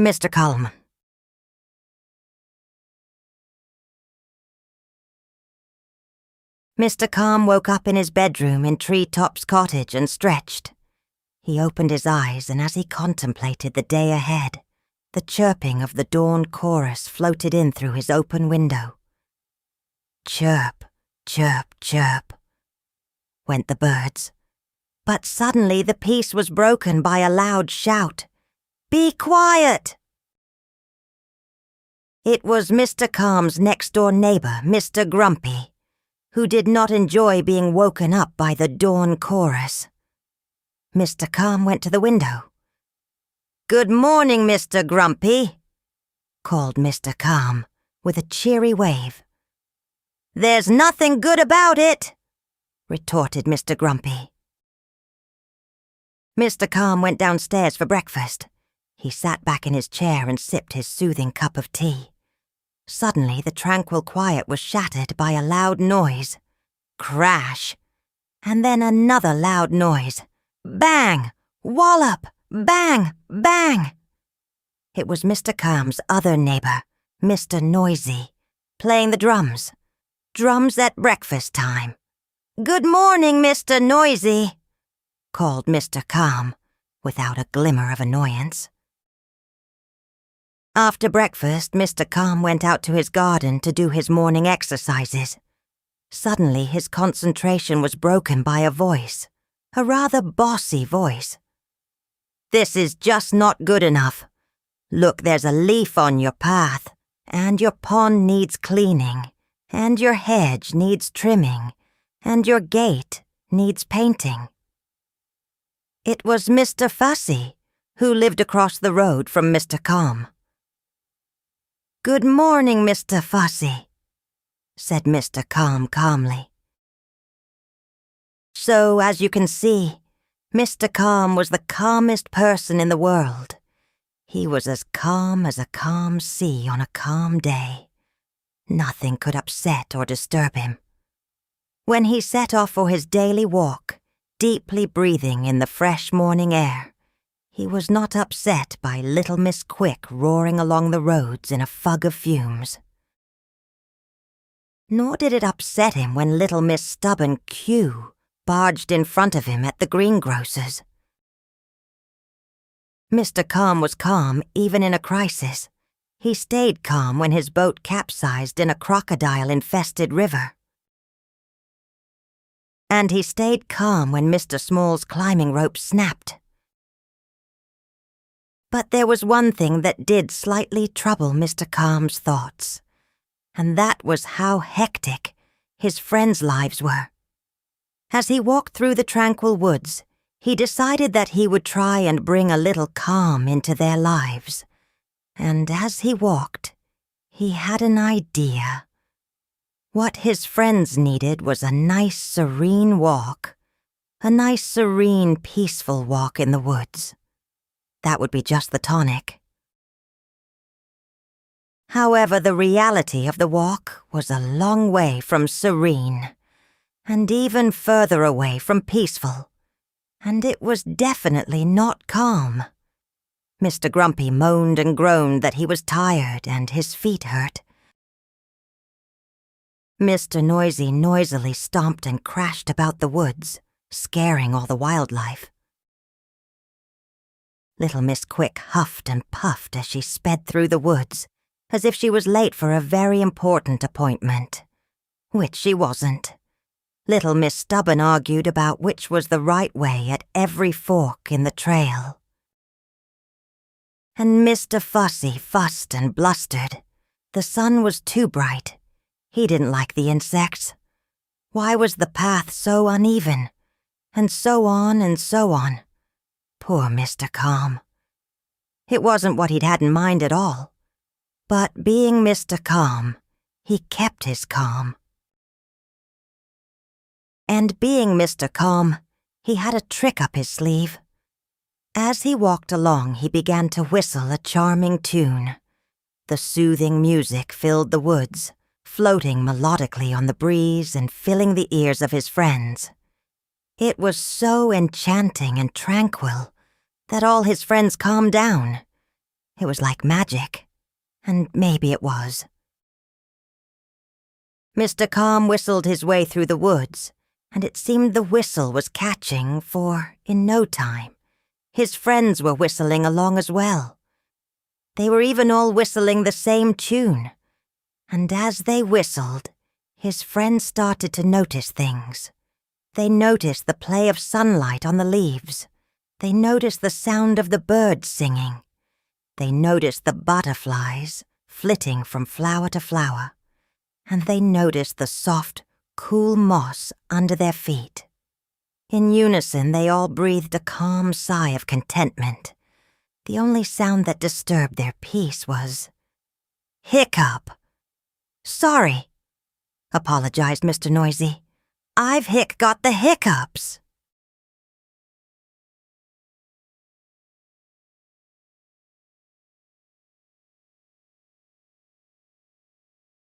Mr. Calm. Mr. Calm woke up in his bedroom in Treetop's cottage and stretched. He opened his eyes, and as he contemplated the day ahead, the chirping of the dawn chorus floated in through his open window. Chirp, chirp, chirp, went the birds. But suddenly the peace was broken by a loud shout. "Be quiet!" It was Mr. Calm's next-door neighbor, Mr. Grumpy, who did not enjoy being woken up by the dawn chorus. Mr. Calm went to the window. "Good morning, Mr. Grumpy," called Mr. Calm with a cheery wave. "There's nothing good about it," retorted Mr. Grumpy. Mr. Calm went downstairs for breakfast. He sat back in his chair and sipped his soothing cup of tea. Suddenly, the tranquil quiet was shattered by a loud noise. Crash! And then another loud noise. Bang! Wallop! Bang! Bang! It was Mr. Calm's other neighbor, Mr. Noisy, playing the drums. Drums at breakfast time. "Good morning, Mr. Noisy," called Mr. Calm, without a glimmer of annoyance. After breakfast, Mr. Calm went out to his garden to do his morning exercises. Suddenly, his concentration was broken by a voice, a rather bossy voice. "This is just not good enough. Look, there's a leaf on your path, and your pond needs cleaning, and your hedge needs trimming, and your gate needs painting." It was Mr. Fussy, who lived across the road from Mr. Calm. "Good morning, Mr. Fussy," said Mr. Calm calmly. So, as you can see, Mr. Calm was the calmest person in the world. He was as calm as a calm sea on a calm day. Nothing could upset or disturb him. When he set off for his daily walk, deeply breathing in the fresh morning air, he was not upset by little Miss Quick roaring along the roads in a fug of fumes. Nor did it upset him when little Miss Stubborn Q barged in front of him at the greengrocer's. Mr. Calm was calm even in a crisis. He stayed calm when his boat capsized in a crocodile-infested river. And he stayed calm when Mr. Small's climbing rope snapped. But there was one thing that did slightly trouble Mr. Calm's thoughts, and that was how hectic his friends' lives were. As he walked through the tranquil woods, he decided that he would try and bring a little calm into their lives. And as he walked, he had an idea. What his friends needed was a nice, serene walk. A nice, serene, peaceful walk in the woods. That would be just the tonic. However, the reality of the walk was a long way from serene, and even further away from peaceful, and it was definitely not calm. Mr. Grumpy moaned and groaned that he was tired and his feet hurt. Mr. Noisy noisily stomped and crashed about the woods, scaring all the wildlife. Little Miss Quick huffed and puffed as she sped through the woods, as if she was late for a very important appointment, which she wasn't. Little Miss Stubborn argued about which was the right way at every fork in the trail. And Mr. Fussy fussed and blustered. The sun was too bright. He didn't like the insects. Why was the path so uneven? And so on and so on. Poor Mr. Calm. It wasn't what he'd had in mind at all. But being Mr. Calm, he kept his calm. And being Mr. Calm, he had a trick up his sleeve. As he walked along, he began to whistle a charming tune. The soothing music filled the woods, floating melodically on the breeze and filling the ears of his friends. It was so enchanting and tranquil that all his friends calmed down. It was like magic, and maybe it was. Mr. Calm whistled his way through the woods, and it seemed the whistle was catching, for, in no time, his friends were whistling along as well. They were even all whistling the same tune, and as they whistled, his friends started to notice things. They noticed the play of sunlight on the leaves. They noticed the sound of the birds singing. They noticed the butterflies flitting from flower to flower. And they noticed the soft, cool moss under their feet. In unison, they all breathed a calm sigh of contentment. The only sound that disturbed their peace was hiccup. "Sorry," apologized Mr. Noisy. "I've got the hiccups."